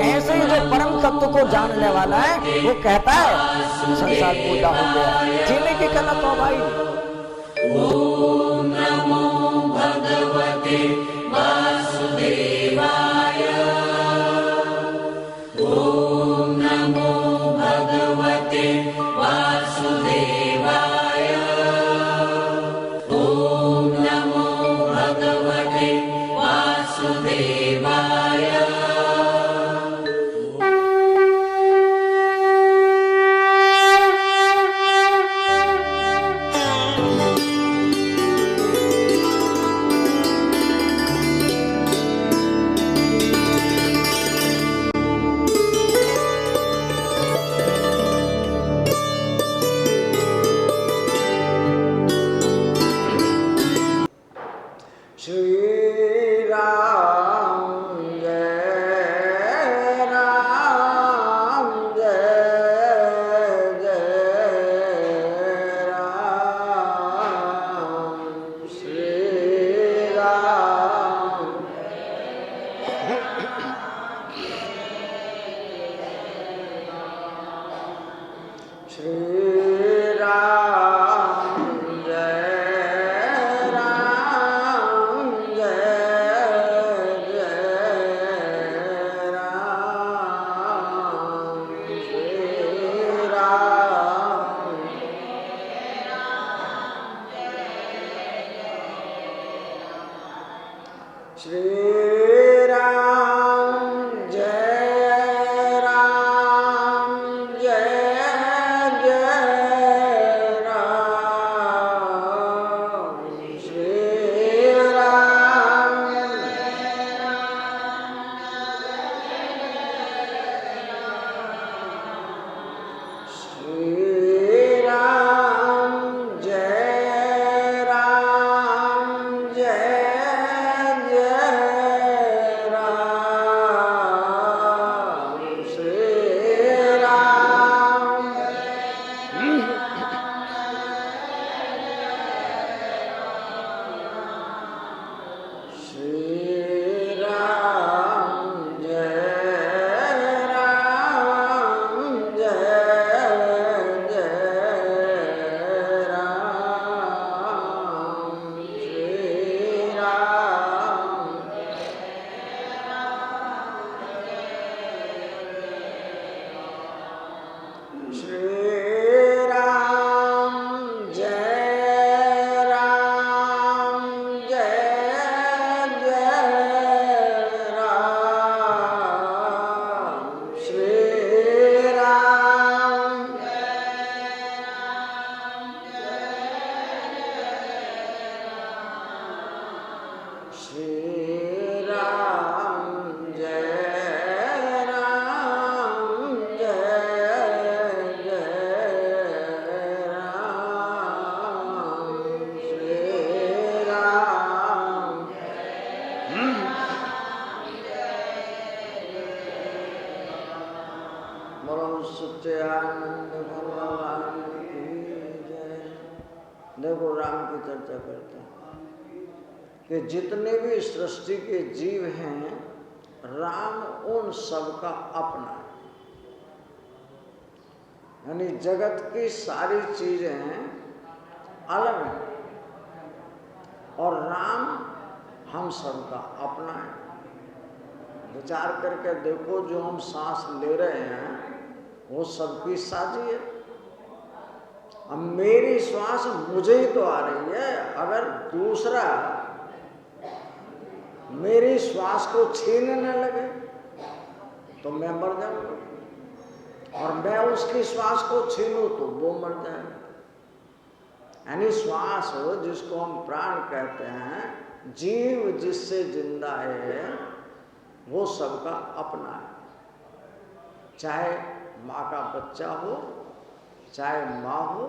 ऐसे ही जो परम तत्व को जानने वाला है वो कहता है संसार पूजा हो गया, जीने की कला तो भाई। ओम नमो भगवते वासुदेवाय। ओम नमो भगवते वासुदेवाय। ओम नमो भगवते वासुदेवाय। देखो राम की चर्चा करते हैं कि जितने भी सृष्टि के जीव हैं, राम उन सबका अपना है। यानी जगत की सारी चीजें अलग हैं और राम हम सबका अपना है। विचार करके देखो, जो हम सांस ले रहे हैं वो सबकी साझी है। अब मेरी श्वास मुझे ही तो आ रही है, अगर दूसरा मेरी श्वास को छीनने लगे तो मैं मर जाऊंगा, और मैं उसकी श्वास को छीनूं तो वो मर जाएगा। यानी श्वास हो, जिसको हम प्राण कहते हैं, जीव जिससे जिंदा है, वो सबका अपना है। चाहे माँ का बच्चा हो, चाहे माँ हो,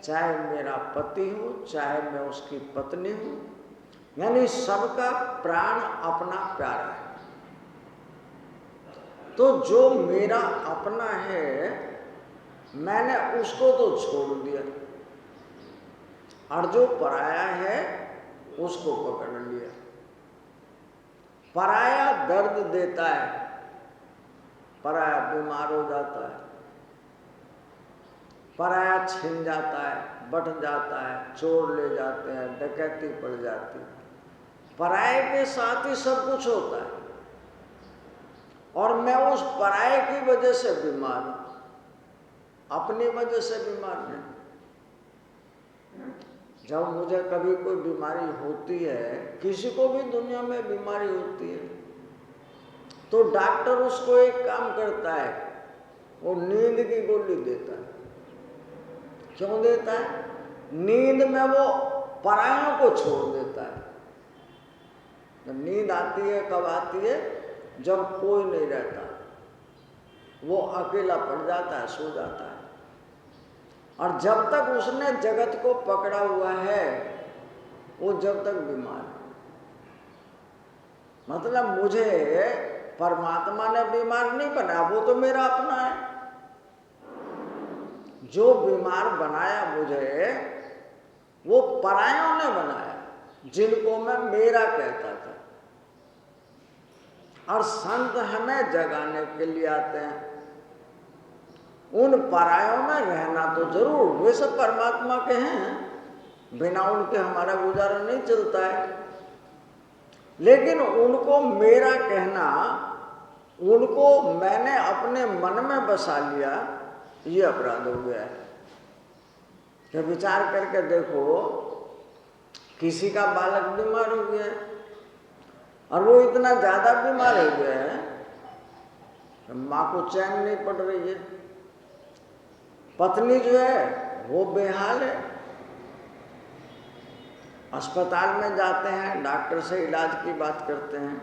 चाहे मेरा पति हो, चाहे मैं उसकी पत्नी हूँ, यानी सबका प्राण अपना प्यारा है। तो जो मेरा अपना है, मैंने उसको तो छोड़ दिया, और जो पराया है उसको पकड़ लिया। पराया दर्द देता है, पराया बीमार हो जाता है, पराया छिन जाता है, बट जाता है, चोर ले जाते हैं, डकैती पड़ जाती है। पराये के साथ ही सब कुछ होता है और मैं उस पराये की वजह से बीमार हूं, अपनी वजह से बीमार नहीं। जब मुझे कभी कोई बीमारी होती है, किसी को भी दुनिया में बीमारी होती है, तो डॉक्टर उसको एक काम करता है, वो नींद की गोली देता है। क्यों देता है? नींद में वो परायों को छोड़ देता है। जब नींद आती है, कब आती है? जब कोई नहीं रहता, वो अकेला पड़ जाता है, सो जाता है। और जब तक उसने जगत को पकड़ा हुआ है, वो जब तक बीमार है। मतलब मुझे परमात्मा ने बीमार नहीं बनाया, वो तो मेरा अपना है। जो बीमार बनाया मुझे, वो परायों ने बनाया, जिनको मैं मेरा कहता था। और संत हमें जगाने के लिए आते हैं। उन परायों में रहना तो जरूर, वे सब परमात्मा के हैं, बिना उनके हमारा गुजारा नहीं चलता है। लेकिन उनको मेरा कहना, उनको मैंने अपने मन में बसा लिया, ये अपराध हो गया है। कि विचार करके देखो, किसी का बालक बीमार हो गया है और वो इतना ज्यादा बीमार हो गया है, माँ को चैन नहीं पड़ रही है, पत्नी जो है वो बेहाल है। अस्पताल में जाते हैं, डॉक्टर से इलाज की बात करते हैं,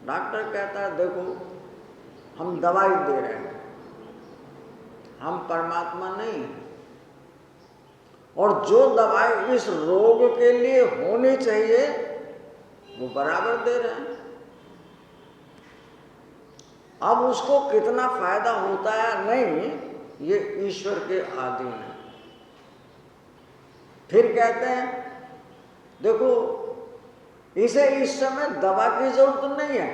डॉक्टर कहता है देखो हम दवाई दे रहे हैं, हम परमात्मा नहीं, और जो दवाई इस रोग के लिए होनी चाहिए वो बराबर दे रहे हैं। अब उसको कितना फायदा होता है नहीं, ये ईश्वर के अधीन है। फिर कहते हैं देखो इसे इस समय दवा की जरूरत नहीं है,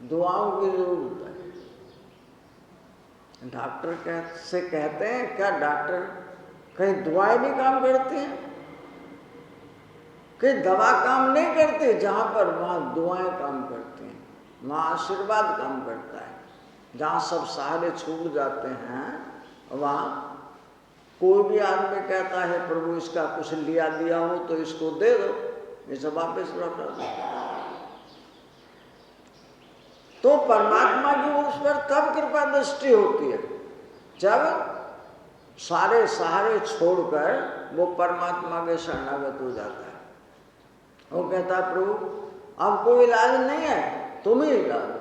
दुआओं की जरूरत है। डॉक्टर से कहते हैं क्या डॉक्टर कहीं दुआएं भी काम करती हैं? कि दवा काम नहीं करती, जहां पर वहां दुआएं काम करती हैं, वहां आशीर्वाद काम करता है। जहां सब सहारे छूट जाते हैं, वहां कोई भी आदमी कहता है प्रभु इसका कुछ लिया दिया हो तो इसको दे दो, इसे वापस लौटा दो। तो परमात्मा की उस पर तब कृपा दृष्टि होती है जब सारे सहारे छोड़कर वो परमात्मा के शरणागत हो जाता है। वो कहता है प्रभु अब कोई इलाज नहीं है, तुम ही इलाज हो।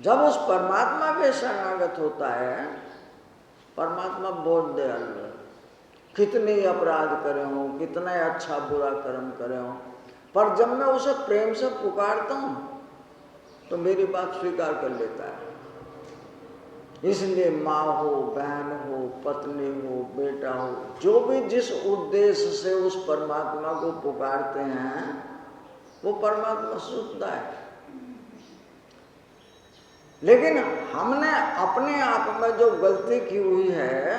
जब उस परमात्मा के शरणागत होता है, परमात्मा बहुत दयालु है। कितने अपराध करे हों, कितना अच्छा बुरा कर्म करे हों, पर जब मैं उसे प्रेम से पुकारता हूं तो मेरी बात स्वीकार कर लेता है। इसलिए माँ हो, बहन हो, पत्नी हो, बेटा हो, जो भी जिस उद्देश्य से उस परमात्मा को पुकारते हैं वो परमात्मा सुनता है। लेकिन हमने अपने आप में जो गलती की हुई है,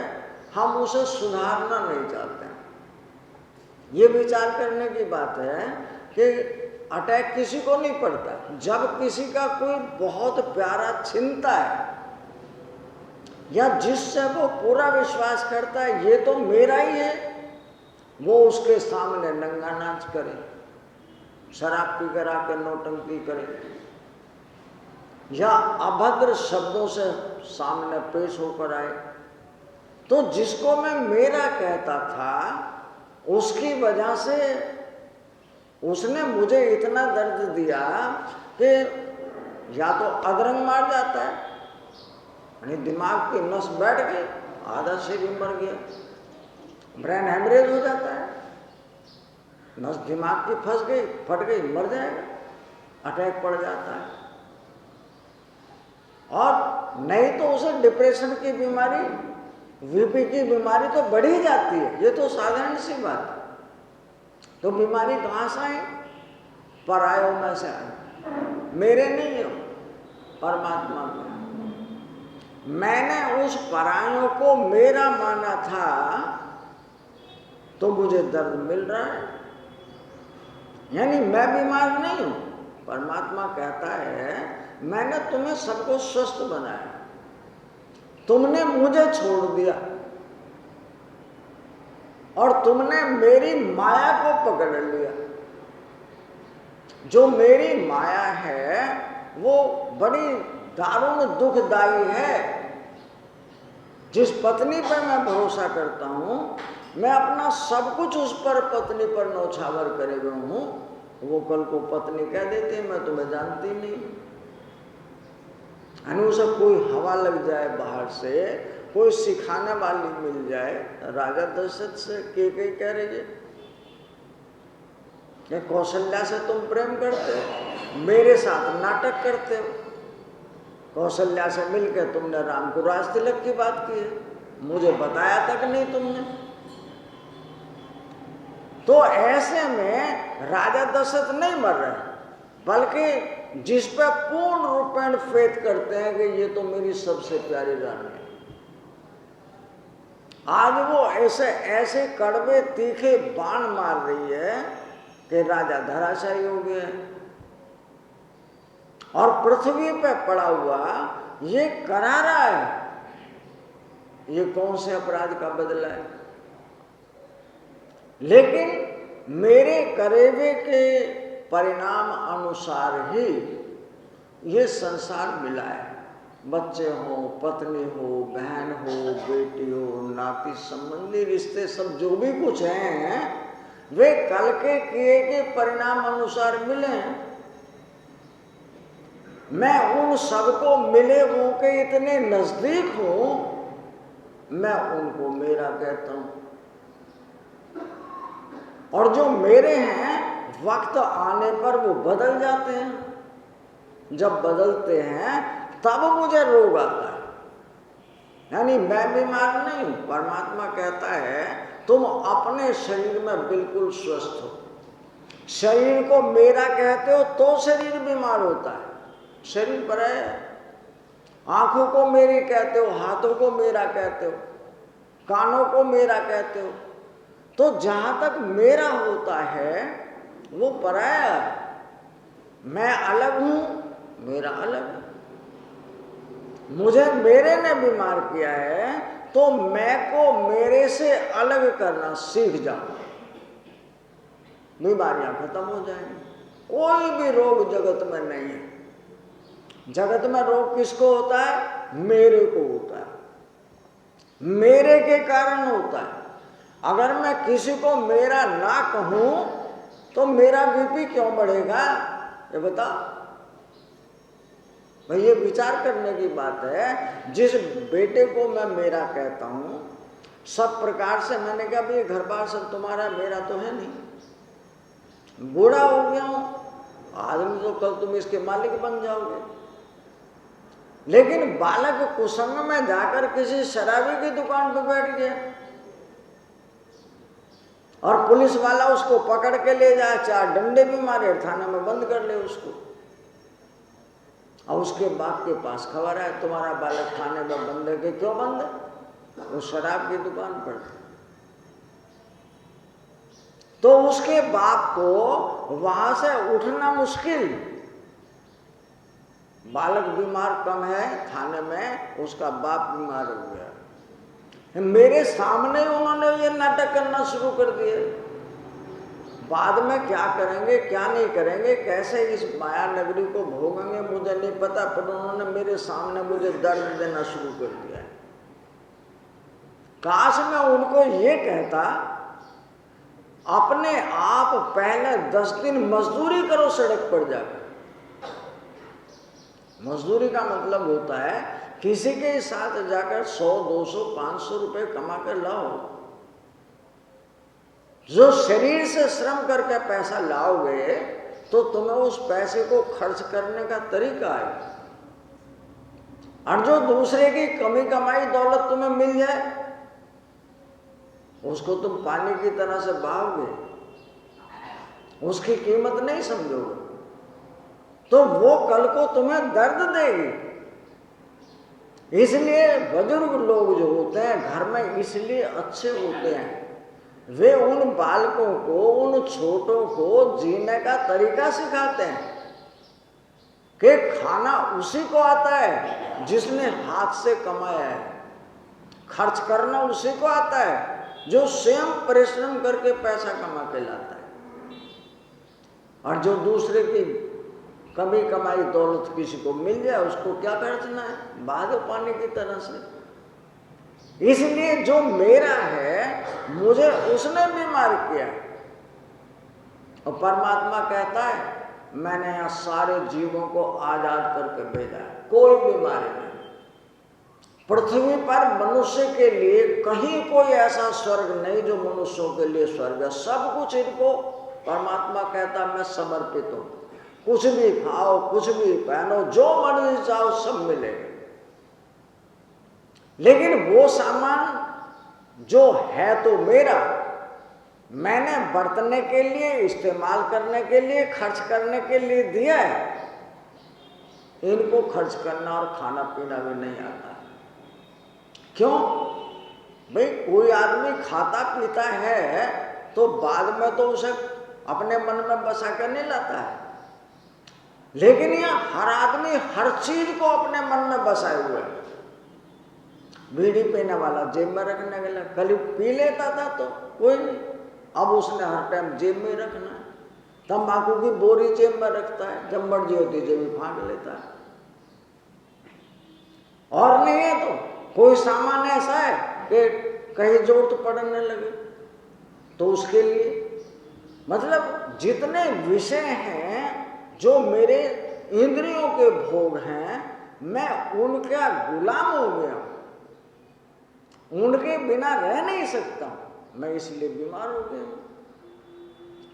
हम उसे सुधारना नहीं चाहते हैं। ये विचार करने की बात है कि अटैक किसी को नहीं पड़ता। जब किसी का कोई बहुत प्यारा चिंता है या जिससे वो पूरा विश्वास करता है ये तो मेरा ही है, वो उसके सामने नंगा नाच करे, शराब पी कर आकर नौटंकी करे या अभद्र शब्दों से सामने पेश होकर आए, तो जिसको मैं मेरा कहता था उसकी वजह से उसने मुझे इतना दर्द दिया कि या तो अधरंग मार जाता है, यानी दिमाग की नस बैठ गई, आधा शरीर मर गया, ब्रेन हेमरेज हो जाता है, नस दिमाग की फंस गई, फट गई, मर जाएगा, अटैक पड़ जाता है। और नहीं तो उसे डिप्रेशन की बीमारी, वीपी की बीमारी तो बढ़ ही जाती है। ये तो साधारण सी बात है। तो बीमारी कहाँ से आई? परायों में से आई, मेरे नहीं हो, परमात्मा में। मैंने उस परायों को मेरा माना था, तो मुझे दर्द मिल रहा है। यानी मैं बीमार नहीं हूं। परमात्मा कहता है मैंने तुम्हें सबको स्वस्थ बनाया, तुमने मुझे छोड़ दिया और तुमने मेरी माया को पकड़ लिया। जो मेरी माया है वो बड़ी दारुण दुखदाई है। जिस पत्नी पर मैं भरोसा करता हूं, मैं अपना सब कुछ उस पर, पत्नी पर न्यौछावर करे हुए हूं, वो कल को पत्नी कह देती है मैं तुम्हें जानती नहीं। उसे कोई हवा लग जाए बाहर से, कोई सिखाने वाली मिल जाए। राजा दशरथ से के कह रही है कि कौशल्या से तुम प्रेम करते हो, मेरे साथ नाटक करते हो। कौशल्या से मिलकर तुमने राम को राज तिलक की बात की है, मुझे बताया तक नहीं तुमने। तो ऐसे में राजा दशरथ नहीं मर रहे, बल्कि जिस पर पूर्ण रूपेण फेथ करते हैं कि ये तो मेरी सबसे प्यारी रानी है, आज वो ऐसे ऐसे कड़वे तीखे बाण मार रही है कि राजा धराशायी हो गया है। और पृथ्वी पे पड़ा हुआ ये करा रहा है, ये कौन से अपराध का बदला है? लेकिन मेरे करेवे के परिणाम अनुसार ही ये संसार मिला है। बच्चे हो, पत्नी हो, बहन हो, बेटी हो, नाती संबंधी रिश्ते, सब जो भी कुछ हैं वे कल के किए के परिणाम अनुसार मिले हैं। मैं उन सबको मिले हुओं के इतने नजदीक हूं, मैं उनको मेरा कहता हूं। और जो मेरे हैं वक्त आने पर वो बदल जाते हैं। जब बदलते हैं तब मुझे रोग आता है। यानी मैं बीमार नहीं हूं। परमात्मा कहता है तुम अपने शरीर में बिल्कुल स्वस्थ हो। शरीर को मेरा कहते हो तो शरीर बीमार होता है। शरीर पर है। आंखों को मेरी कहते हो, हाथों को मेरा कहते हो, कानों को मेरा कहते हो। तो जहां तक मेरा होता है वो पराया है। मैं अलग हूं, मेरा अलग है। मुझे मेरे ने बीमार किया है तो मैं को मेरे से अलग करना सीख जाओ, बीमारियां खत्म हो जाएंगी। कोई भी रोग जगत में नहीं है। जगत में रोग किसको होता है? मेरे को होता है, मेरे के कारण होता है। अगर मैं किसी को मेरा ना कहूं तो मेरा बीपी क्यों बढ़ेगा? ये बता भाई, ये विचार करने की बात है। जिस बेटे को मैं मेरा कहता हूं, सब प्रकार से मैंने कहा भाई घर बार सब तुम्हारा, मेरा तो है नहीं। बूढ़ा हो गया हूं, आदमी तो कल तुम इसके मालिक बन जाओगे। लेकिन बालक कुसंग में जाकर किसी शराबी की दुकान पर बैठ गया और पुलिस वाला उसको पकड़ के ले जाए, 4 डंडे भी मारे, थाने में बंद कर ले उसको। और उसके बाप के पास खबर है तुम्हारा बालक थाने में बंद है। कि क्यों बंद है? वो शराब की दुकान पर था। तो उसके बाप को वहां से उठना मुश्किल। बालक बीमार कम है, थाने में उसका बाप बीमार हो गया। मेरे सामने उन्होंने ये नाटक करना शुरू कर दिया। बाद में क्या करेंगे क्या नहीं करेंगे, कैसे इस माया नगरी को भोगेंगे मुझे नहीं पता, पर उन्होंने मेरे सामने मुझे दर्द देना शुरू कर दिया है। काश मैं उनको ये कहता अपने आप पहले 10 दिन मजदूरी करो सड़क पर जाकर। मजदूरी का मतलब होता है किसी के साथ जाकर 100, 200, 500 रुपए कमा कर लाओ। जो शरीर से श्रम करके पैसा लाओगे तो तुम्हें उस पैसे को खर्च करने का तरीका है। और जो दूसरे की कमी कमाई दौलत तुम्हें मिल जाए उसको तुम पानी की तरह से बहाओगे। उसकी कीमत नहीं समझोगे तो वो कल को तुम्हें दर्द देगी। इसलिए बुजुर्ग लोग जो होते हैं घर में इसलिए अच्छे होते हैं, वे उन बालकों को, उन छोटों को जीने का तरीका सिखाते हैं कि खाना उसी को आता है जिसने हाथ से कमाया है, खर्च करना उसी को आता है जो स्वयं परिश्रम करके पैसा कमा के लाता है। और जो दूसरे की कभी कमाई दौलत किसी को मिल जाए उसको क्या खर्चना है, बहा दो पानी की तरह से। इसलिए जो मेरा है मुझे उसने बीमार किया। और परमात्मा कहता है मैंने यहाँ सारे जीवों को आजाद करके भेजा है, कोई बीमारी नहीं। पृथ्वी पर मनुष्य के लिए कहीं कोई ऐसा स्वर्ग नहीं जो मनुष्यों के लिए स्वर्ग है। सब कुछ इनको परमात्मा कहता मैं समर्पित हूं, कुछ भी खाओ, कुछ भी पहनो, जो मर्जी चाहो सब मिलेगा। लेकिन वो सामान जो है तो मेरा, मैंने बरतने के लिए, इस्तेमाल करने के लिए, खर्च करने के लिए दिया है। इनको खर्च करना और खाना पीना भी नहीं आता। क्यों भाई? कोई आदमी खाता पीता है तो बाद में तो उसे अपने मन में बसा कर नहीं लाता है, लेकिन यह हर आदमी हर चीज को अपने मन में बसाए हुए है। बीड़ी पीने वाला जेब में रखने के लिए, कल पी लेता था तो कोई नहीं, अब उसने हर टाइम जेब में रखना है। तंबाकू की बोरी जेब में रखता है, जब मर्जी होती जेब फाड़ लेता है। और नहीं है तो कोई सामान ऐसा है कि कहीं जरूरत पड़ने लगे तो उसके लिए, मतलब जितने विषय हैं जो मेरे इंद्रियों के भोग हैं, मैं उनका गुलाम हो गया, उनके बिना रह नहीं सकता, मैं इसलिए बीमार हो गया हूं।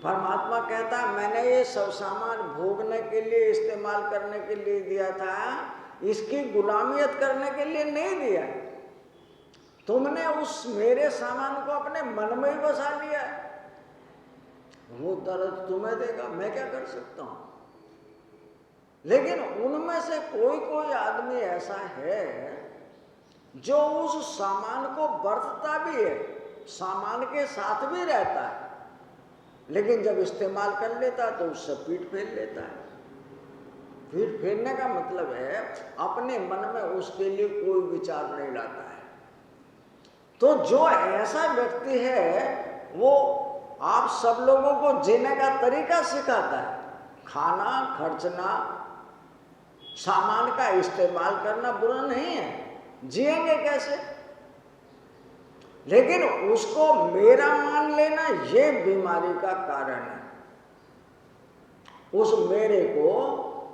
परमात्मा कहता मैंने ये सब सामान भोगने के लिए, इस्तेमाल करने के लिए दिया था, इसकी गुलामियत करने के लिए नहीं दिया। तुमने उस मेरे सामान को अपने मन में ही बसा लिया, वो दर्द तुम्हें देगा, मैं क्या कर सकता हूं। लेकिन उनमें से कोई कोई आदमी ऐसा है जो उस सामान को बरतता भी है, सामान के साथ भी रहता है, लेकिन जब इस्तेमाल कर लेता है तो उससे पीठ फेर लेता है। पीठ फेरने का मतलब है अपने मन में उसके लिए कोई विचार नहीं लाता है। तो जो ऐसा व्यक्ति है वो आप सब लोगों को जीने का तरीका सिखाता है, खाना, खर्चना, सामान का इस्तेमाल करना बुरा नहीं है, जिएंगे कैसे। लेकिन उसको मेरा मान लेना ये बीमारी का कारण है। उस मेरे को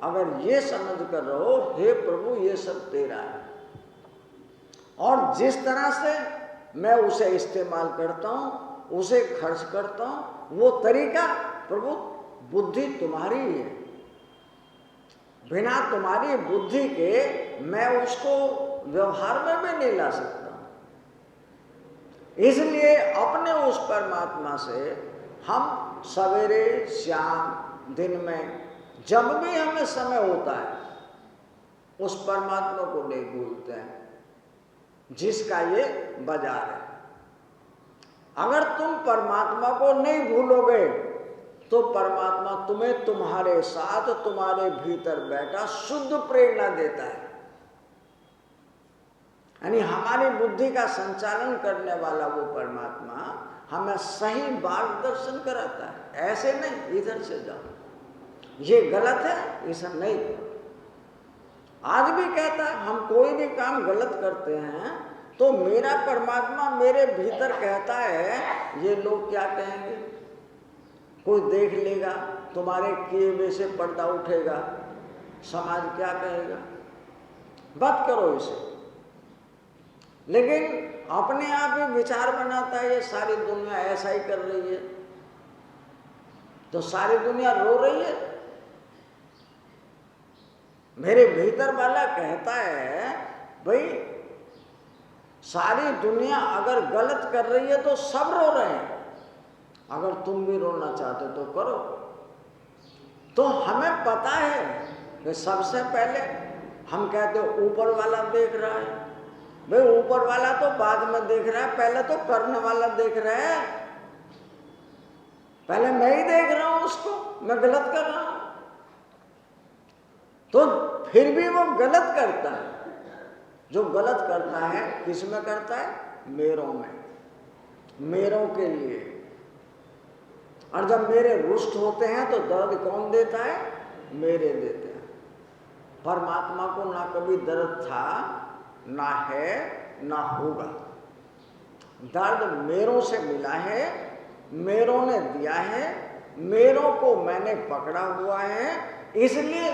अगर ये समझ कर रहो हे प्रभु ये सब तेरा है, और जिस तरह से मैं उसे इस्तेमाल करता हूं, उसे खर्च करता हूं, वो तरीका प्रभु बुद्धि तुम्हारी है, बिना तुम्हारी बुद्धि के मैं उसको व्यवहार में भी नहीं ला सकता। इसलिए अपने उस परमात्मा से हम सवेरे शाम दिन में जब भी हमें समय होता है उस परमात्मा को नहीं भूलते हैं जिसका ये बाजार है। अगर तुम परमात्मा को नहीं भूलोगे तो परमात्मा तुम्हें तुम्हारे साथ, तुम्हारे भीतर बैठा शुद्ध प्रेरणा देता है, यानी हमारी बुद्धि का संचालन करने वाला वो परमात्मा हमें सही मार्गदर्शन कराता है। ऐसे नहीं इधर से जाओ, ये गलत है, ऐसा नहीं। आज भी कहता है हम कोई भी काम गलत करते हैं तो मेरा परमात्मा मेरे भीतर कहता है ये लोग क्या कहेंगे, कोई देख लेगा, तुम्हारे किए हुए से पर्दा उठेगा, समाज क्या कहेगा, मत करो इसे। लेकिन अपने आप ही विचार बनाता है ये सारी दुनिया ऐसा ही कर रही है, तो सारी दुनिया रो रही है। मेरे भीतर वाला कहता है भाई सारी दुनिया अगर गलत कर रही है तो सब रो रहे हैं, अगर तुम भी रोना चाहते तो करो। तो हमें पता है कि सबसे पहले हम कहते हो ऊपर वाला देख रहा है। भाई ऊपर वाला तो बाद में देख रहा है, पहले तो करने वाला देख रहा है। पहले मैं ही देख रहा हूं उसको, मैं गलत कर रहा हूं। तो फिर भी वो गलत करता है। जो गलत करता है किस में करता है? मेरों में, मेरों के लिए। और जब मेरे रुष्ट होते हैं तो दर्द कौन देता है? मेरे देते हैं। परमात्मा को ना कभी दर्द था, ना है, ना होगा। दर्द मेरों से मिला है, मेरों ने दिया है, मेरों को मैंने पकड़ा हुआ है। इसलिए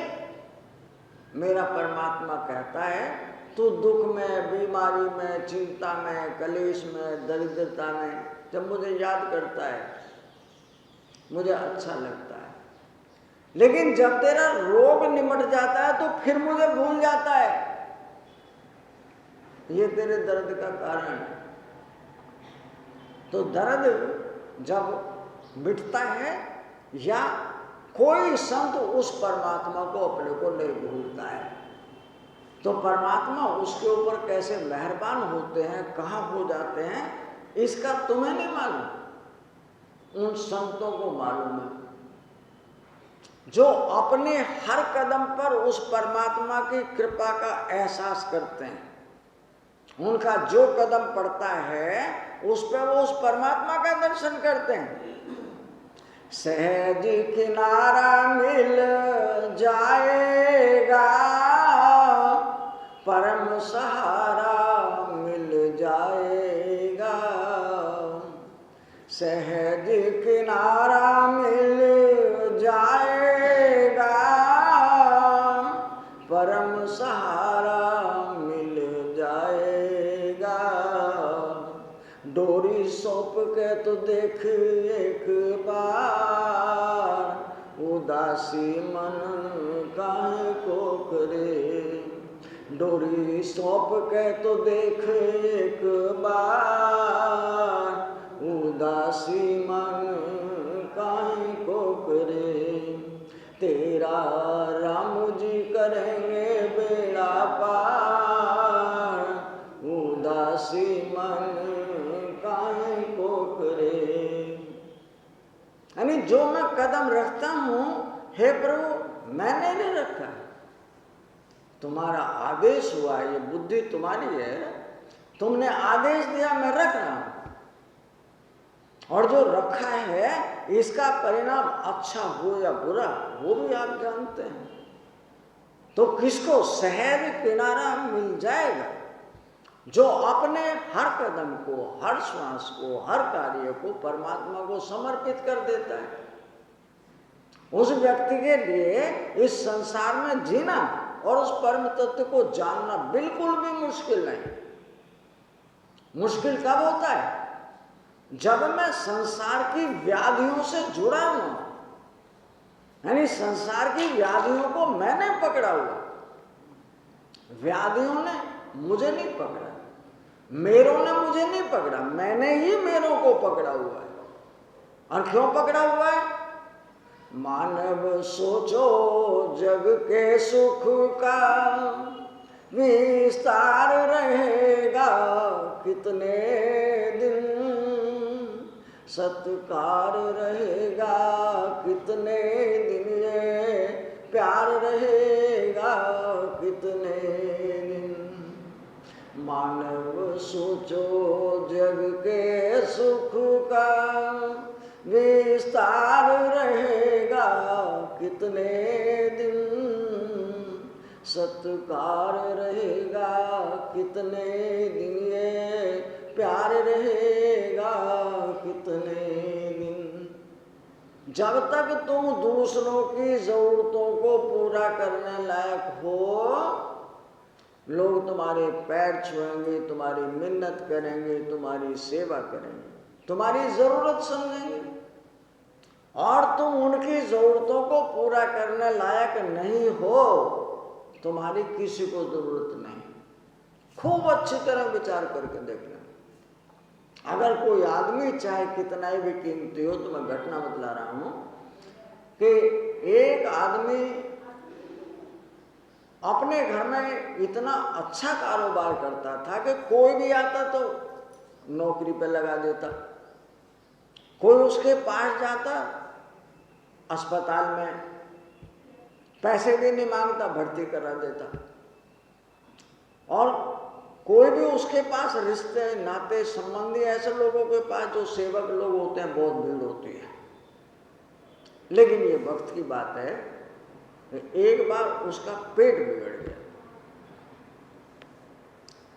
मेरा परमात्मा कहता है तू दुख में, बीमारी में, चिंता में, कलेश में, दरिद्रता में जब मुझे याद करता है मुझे अच्छा लगता है। लेकिन जब तेरा रोग निमट जाता है तो फिर मुझे भूल जाता है। ये तेरे दर्द का कारण है। तो दर्द जब मिटता है या कोई संत उस परमात्मा को अपने को नहीं भूलता है तो परमात्मा उसके ऊपर कैसे मेहरबान होते हैं, कहाँ हो जाते हैं, इसका तुम्हें नहीं मालूम, उन संतों को मालूम है जो अपने हर कदम पर उस परमात्मा की कृपा का एहसास करते हैं। उनका जो कदम पड़ता है उस पर वो उस परमात्मा का दर्शन करते हैं। सहज किनारा मिल जाएगा, परम सहारा मिल जाएगा। सहज किनारा मिल जाएगा, परम सहारा मिल जाएगा। डोरी सौंप के तो देख एक बार, उदासी मन काहे को करे। डोरी सौंप के तो देख एक बार, उदासी मन काहे को करे। तेरा राम जी करेंगे बेड़ा पार, उदासी मन काहे को करे। यानी जो मैं कदम रखता हूं, हे प्रभु मैंने नहीं रखा, तुम्हारा आदेश हुआ, ये बुद्धि तुम्हारी है, तुमने आदेश दिया मैं रख रहा हूं। और जो रखा है इसका परिणाम अच्छा हो या बुरा वो भी आप जानते हैं। तो किसको सहज किनारा मिल जाएगा? जो अपने हर कदम को, हर श्वास को, हर कार्य को परमात्मा को समर्पित कर देता है। उस व्यक्ति के लिए इस संसार में जीना और उस परम तत्व को जानना बिल्कुल भी मुश्किल नहीं। मुश्किल कब होता है? जब मैं संसार की व्याधियों से जुड़ा हूं, यानी संसार की व्याधियों को मैंने पकड़ा हुआ, व्याधियों ने मुझे नहीं पकड़ा, मेरों ने मुझे नहीं पकड़ा, मैंने ही मेरों को पकड़ा हुआ है। और क्यों पकड़ा हुआ है? मानव सोचो जग के सुख का विस्तार रहेगा कितने दिन, सत्कार रहेगा कितने दिन, ये प्यार रहेगा कितने दिन। मानव सोचो जग के सुख का विस्तार रहेगा कितने दिन, सत्कार रहेगा कितने दिन, ये प्यार रहेगा कितने दिन। जब तक तुम दूसरों की जरूरतों को पूरा करने लायक हो, लोग तुम्हारे पैर छुएंगे, तुम्हारी मिन्नत करेंगे, तुम्हारी सेवा करेंगे, तुम्हारी जरूरत समझेंगे। और तुम उनकी जरूरतों को पूरा करने लायक नहीं हो, तुम्हारी किसी को जरूरत नहीं। खूब अच्छी तरह विचार करके देख लें। अगर कोई आदमी चाहे कितना ही भी कीमती हो, तो मैं घटना बतला रहा हूं कि एक आदमी अपने घर में इतना अच्छा कारोबार करता था कि कोई भी आता तो नौकरी पे लगा देता, कोई उसके पास जाता अस्पताल में पैसे भी नहीं मांगता, भर्ती करा देता। और कोई भी उसके पास रिश्ते नाते संबंधी ऐसे लोगों के पास जो सेवक लोग होते हैं, बहुत भीड़ होती है। लेकिन ये वक्त की बात है, एक बार उसका पेट बिगड़ गया।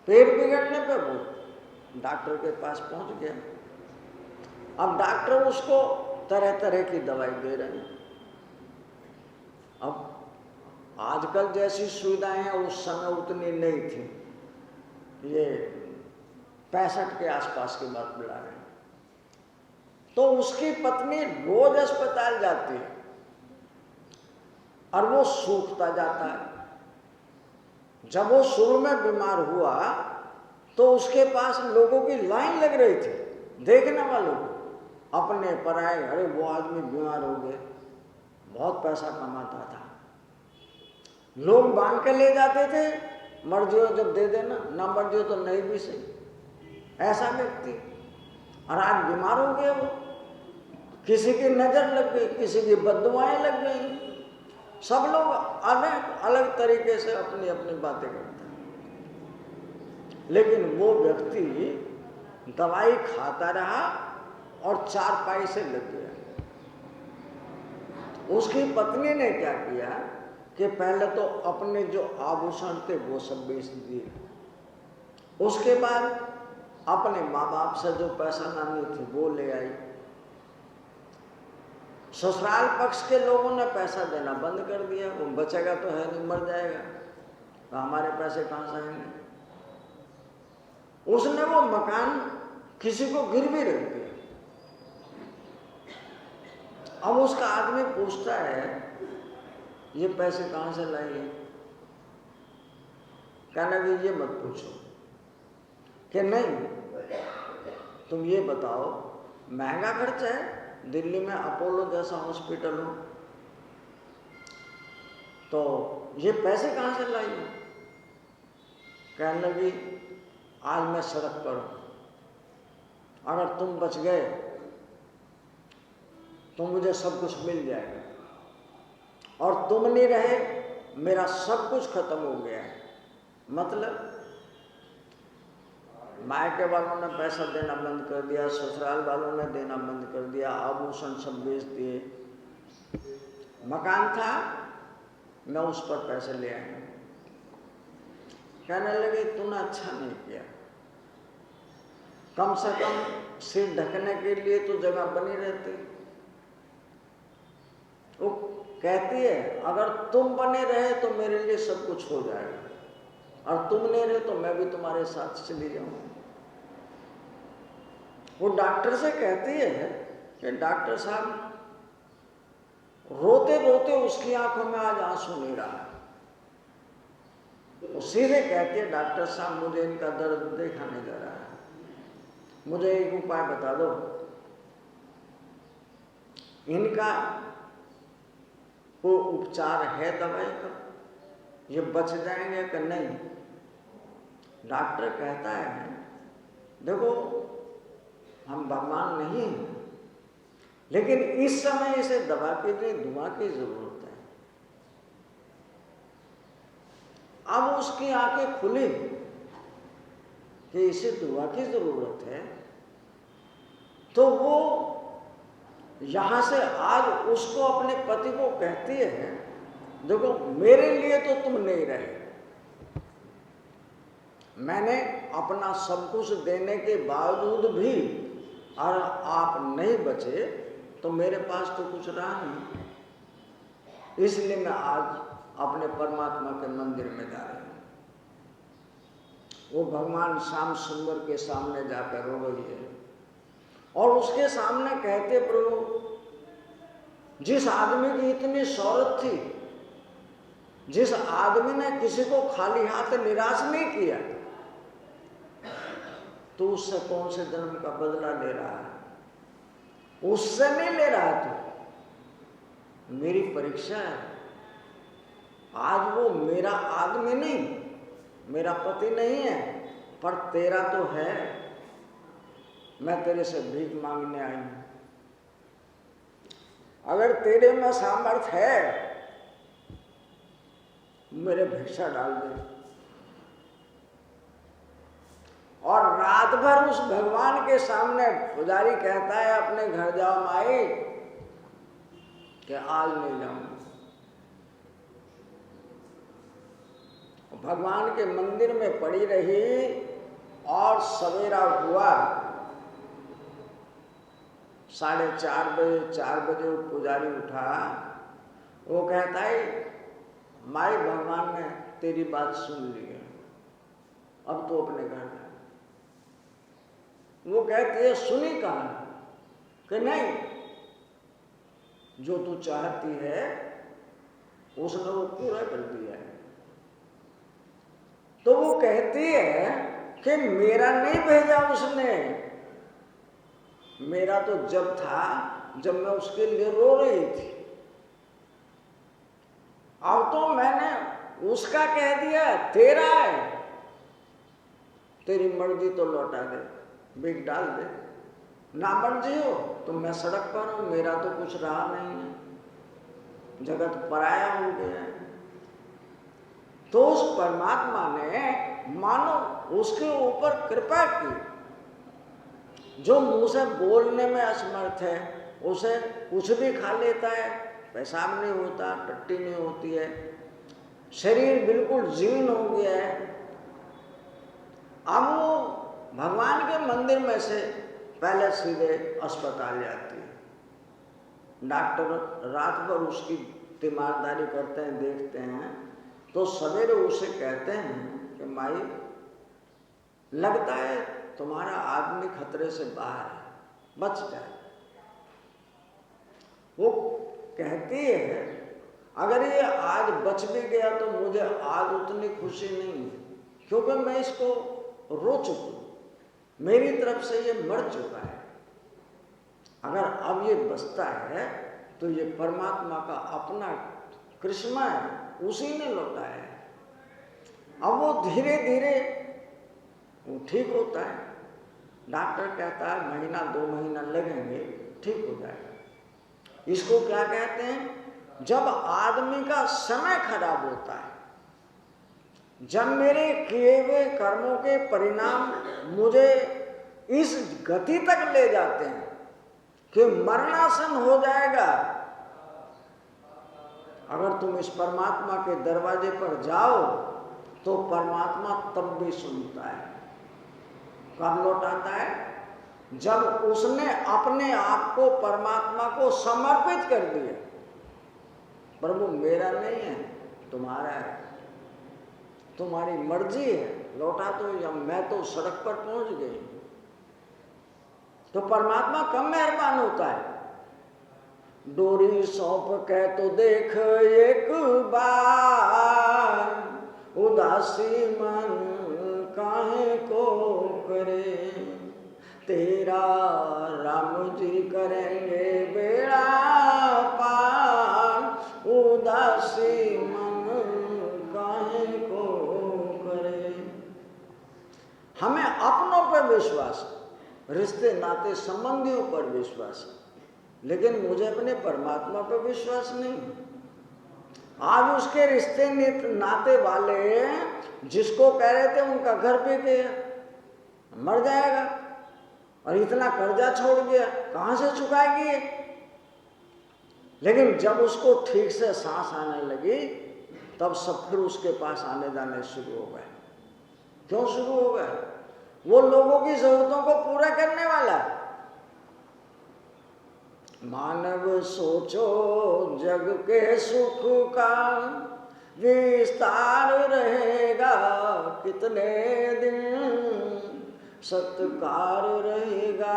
पेट बिगड़ने पे वो डॉक्टर के पास पहुंच गया। अब डॉक्टर उसको तरह तरह की दवाई दे रहे हैं। अब आजकल जैसी सुविधाएं हैं उस समय उतनी नहीं थी। ये 65 के आसपास की बात बुला रहे हैं। तो उसकी पत्नी रोज अस्पताल जाती है और वो सूखता जाता है। जब वो शुरू में बीमार हुआ तो उसके पास लोगों की लाइन लग रही थी, देखने वालों को, अपने पराए। अरे वो आदमी बीमार हो गए, बहुत पैसा कमाता था, लोग बांध के ले जाते थे, मर्जी हो जब दे देना, ना मर्जी हो तो नहीं भी सही। ऐसा व्यक्ति, और आज बीमार हो गया वो, किसी की नजर लग गई, किसी की बददुआएं लग गई। सब लोग अलग अलग तरीके से अपनी अपनी बातें करते हैं। लेकिन वो व्यक्ति दवाई खाता रहा और चारपाई से लग गया। उसकी पत्नी ने क्या किया कि पहले तो अपने जो आभूषण थे वो सब बेच दिए। उसके बाद अपने माँ बाप से जो पैसा लानी थी वो ले आई। ससुराल पक्ष के लोगों ने पैसा देना बंद कर दिया। वो बचेगा तो है नहीं, मर जाएगा, तो हमारे पैसे कहाँ से आएंगे। उसने वो मकान किसी को गिरवी रख दिया। अब उसका आदमी पूछता है ये पैसे कहाँ से लाइए? कहना कि ये मत पूछो, कि नहीं तुम ये बताओ, महंगा खर्चा है, दिल्ली में अपोलो जैसा हॉस्पिटल हो, तो ये पैसे कहाँ से लाइए? कहने लगी आज मैं सड़क पर हूं, अगर तुम बच गए तो मुझे सब कुछ मिल जाएगा, और तुम नहीं रहे मेरा सब कुछ खत्म हो गया है। मतलब मायके वालों ने पैसा देना बंद कर दिया, ससुराल वालों ने देना बंद कर दिया, आभूषण सब बेच दिए, मकान था मैं उस पर पैसे ले आया। कहने लगे तूने अच्छा नहीं किया, कम से कम सिर ढकने के लिए तो जगह बनी रहती। वो कहती है अगर तुम बने रहे तो मेरे लिए सब कुछ हो जाएगा, और तुम नहीं रहे तो मैं भी तुम्हारे साथ चली जाऊंगी। वो डॉक्टर से कहती है कि डॉक्टर साहब, रोते रोते उसकी आंखों में आज आंसू नहीं रहा। वो सीधे कहती है डॉक्टर साहब मुझे इनका दर्द देखा नहीं जा रहा है, मुझे एक उपाय बता दो, इनका वो उपचार है दवाई का, ये बच जाएंगे कि नहीं? डॉक्टर कहता है देखो हम भगवान नहीं हैं, लेकिन इस समय इसे दवा के लिए दुआ की जरूरत है। अब उसकी आंखें खुली कि इसे दुआ की जरूरत है, तो वो यहां से आज उसको अपने पति को कहती है देखो मेरे लिए तो तुम नहीं रहे, मैंने अपना सब कुछ देने के बावजूद भी और आप नहीं बचे तो मेरे पास तो कुछ रहा नहीं, इसलिए मैं आज अपने परमात्मा के मंदिर में जा रही हूं। वो भगवान श्याम सुंदर के सामने जाकर रो रही है और उसके सामने कहते प्रभु जिस आदमी की इतनी शौहरत थी, जिस आदमी ने किसी को खाली हाथ निराश नहीं किया, तू उससे कौन से जन्म का बदला ले रहा है? उससे नहीं ले रहा तू, मेरी परीक्षा है। आज वो मेरा आदमी नहीं, मेरा पति नहीं है, पर तेरा तो है। मैं तेरे से भीख मांगने आई हूं। अगर तेरे में सामर्थ्य है, मेरे भिक्षा डाल दे। और रात भर उस भगवान के सामने पुजारी कहता है अपने घर जाओ माई, कि आज नहीं जाऊंगा। भगवान के मंदिर में पड़ी रही और सवेरा हुआ 4:30 बजे, 4 बजे वो पुजारी उठा। वो कहता है माई भगवान ने तेरी बात सुन ली है, अब तो अपने घर जा। वो कहती है सुनी कहां? कि नहीं, जो तू चाहती है उसने वो पूरा कर दिया है। तो वो कहती है कि मेरा नहीं भेजा उसने, मेरा तो जब था जब मैं उसके लिए रो रही थी। अब तो मैंने उसका कह दिया तेरा है, तेरी मर्जी तो लौटा दे, भीख डाल दे। ना मर्जी हो तो मैं सड़क पर हूं, मेरा तो कुछ रहा नहीं है, जगत पराया हो गया है। तो उस परमात्मा ने मानो उसके ऊपर कृपा की। जो मुंह से बोलने में असमर्थ है उसे कुछ भी खा लेता है, पेशाब नहीं होता, टट्टी नहीं होती है, शरीर बिल्कुल जीर्ण हो गया है। अब वो भगवान के मंदिर में से पहले सीधे अस्पताल जाती है। डॉक्टर रात भर उसकी तीमारदारी करते हैं, देखते हैं। तो सवेरे उसे कहते हैं कि माई लगता है तुम्हारा आदमी खतरे से बाहर है, बच जाए। वो कहती है अगर ये आज बच भी गया तो मुझे आज उतनी खुशी नहीं है, क्योंकि मैं इसको रो चुकी हूं, मेरी तरफ से ये मर चुका है। अगर अब ये बचता है तो ये परमात्मा का अपना कृष्णा है, उसी ने लौटाया है। अब वो धीरे धीरे वो ठीक होता है। डॉक्टर कहता है महीना 2 महीना लगेंगे, ठीक हो जाएगा। इसको क्या कहते हैं? जब आदमी का समय खराब होता है, जब मेरे किए हुए कर्मों के परिणाम मुझे इस गति तक ले जाते हैं कि मरणासन हो जाएगा। अगर तुम इस परमात्मा के दरवाजे पर जाओ तो परमात्मा तब भी सुनता है। कब लौटाता है? जब उसने अपने आप को परमात्मा को समर्पित कर दिया। प्रभु मेरा नहीं है, तुम्हारा है, तुम्हारी मर्जी है, लौटा दो या मैं तो सड़क पर पहुंच गई। तो परमात्मा कम मेहरबान होता है। डोरी सौंप के तो देख एक बार, उदासी मन काहे को करे, तेरा राम जी करेंगे बेड़ा पार, उदासी मन काहे को करे। हमें अपनों पर विश्वास है, रिश्ते नाते संबंधियों पर विश्वास है, लेकिन मुझे अपने परमात्मा पर विश्वास नहीं। आज उसके रिश्ते नाते वाले जिसको कह रहे थे उनका घर पे गया, मर जाएगा, और इतना कर्जा छोड़ गया, कहां से चुकाएगी? लेकिन जब उसको ठीक से सांस आने लगी तब सब फिर उसके पास आने जाने शुरू हो गए। क्यों शुरू हो गए? वो लोगों की जरूरतों को पूरा करने वाला। मानव सोचो जग के सुख का विस्तार रहेगा कितने दिन, सत्कार रहेगा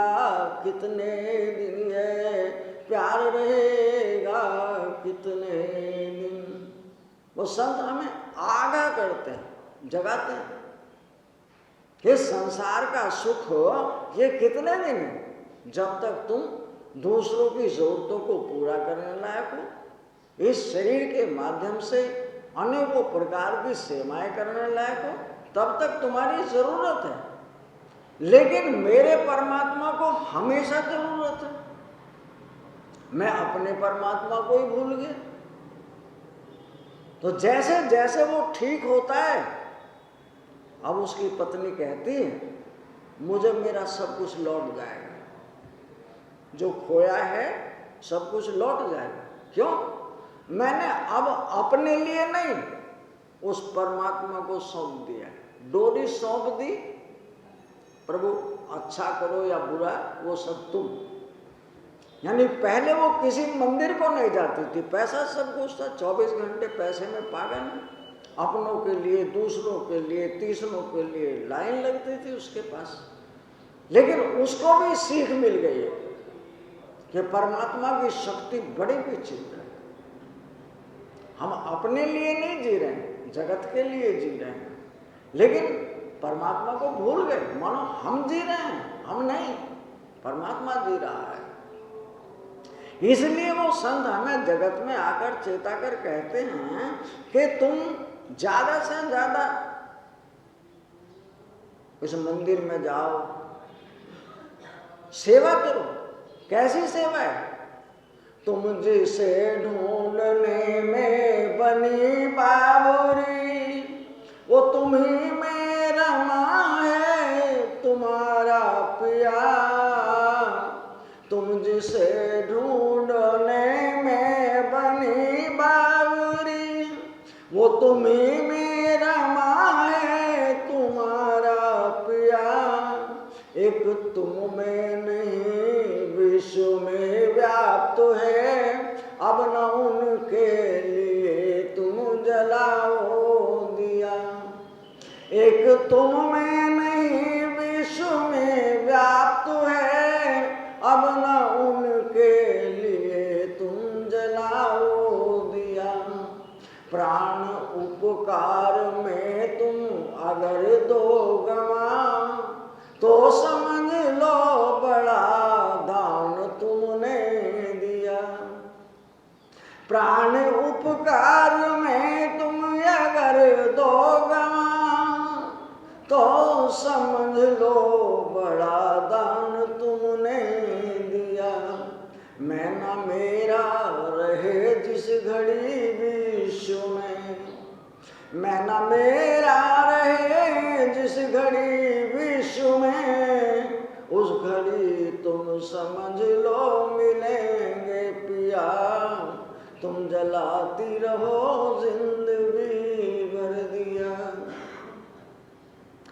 कितने दिन, है प्यार रहेगा कितने दिन। वो संत हमें आगाह करते हैं, जगाते हैं। कि संसार का सुख ये कितने दिन है, जब तक तुम दूसरों की जरूरतों को पूरा करने लायक हो, इस शरीर के माध्यम से अनेकों प्रकार की सेवाएं करने लायक हो, तब तक तुम्हारी जरूरत है। लेकिन मेरे परमात्मा को हमेशा जरूरत है। मैं अपने परमात्मा को ही भूल गया। तो जैसे जैसे वो ठीक होता है, अब उसकी पत्नी कहती है मुझे मेरा सब कुछ लौट जाएगा, जो खोया है सब कुछ लौट जाएगा। क्यों? मैंने अब अपने लिए नहीं, उस परमात्मा को सौंप दिया, डोरी सौंप दी। प्रभु अच्छा करो या बुरा वो सब तुम। यानी पहले वो किसी मंदिर को नहीं जाती थी, पैसा सब कुछ था, 24 घंटे पैसे में पागल, अपनों के लिए, दूसरों के लिए, तीसरों के लिए लाइन लगती थी उसके पास। लेकिन उसको भी सीख मिल गई है कि परमात्मा की शक्ति बड़ी विचित्र है। हम अपने लिए नहीं जी रहे हैं, जगत के लिए जी रहे हैं, लेकिन परमात्मा को भूल गए। मानो हम जी रहे हैं, हम नहीं, परमात्मा जी रहा है। इसलिए वो संत हमें जगत में आकर चेताकर कहते हैं कि तुम ज्यादा से ज्यादा इस मंदिर में जाओ, सेवा करो। कैसी सेवा है? तुम जिसे ढूंढने में बनी बाबुरी, वो तुम्ही में रमा है तुम्हारा पिया। तुम जिसे ढूंढने में बनी बाबुरी, वो तुम्ही में रमा है तुम्हारा पिया। एक तुम में नहीं विश्व में व्याप्त है, अब न उनके लिए तुम जलाओ दिया। एक तुम में नहीं विश्व में व्याप्त है, अब न उनके लिए तुम जलाओ दिया। प्राण उपकार में तुम अगर दो गवा, तो समझ लो बड़ा दान तुमने दिया। प्राण उपकार में तुम अगर दो गवा, तो समझ लो बड़ा दान तुमने दिया। मैं ना मेरा रहे जिस घड़ी विश्व में, मैं ना मेरा रहे जिस घड़ी विश्व में, उस घड़ी तुम समझ लो मिलेंगे पिया। तुम जलाती रहो जिंदगी भर दिया।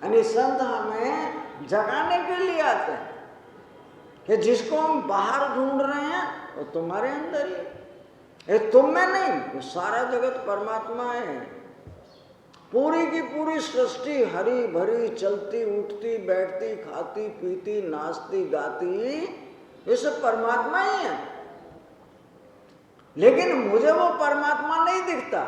यानी संत हमें जगाने के लिए आते हैं कि जिसको हम बाहर ढूंढ रहे हैं वो तुम्हारे अंदर ही है, तुम में नहीं। वो सारा जगत परमात्मा है। पूरी की पूरी सृष्टि हरी भरी चलती उठती बैठती खाती पीती नाचती गाती, ये सब परमात्मा ही है। लेकिन मुझे वो परमात्मा नहीं दिखता,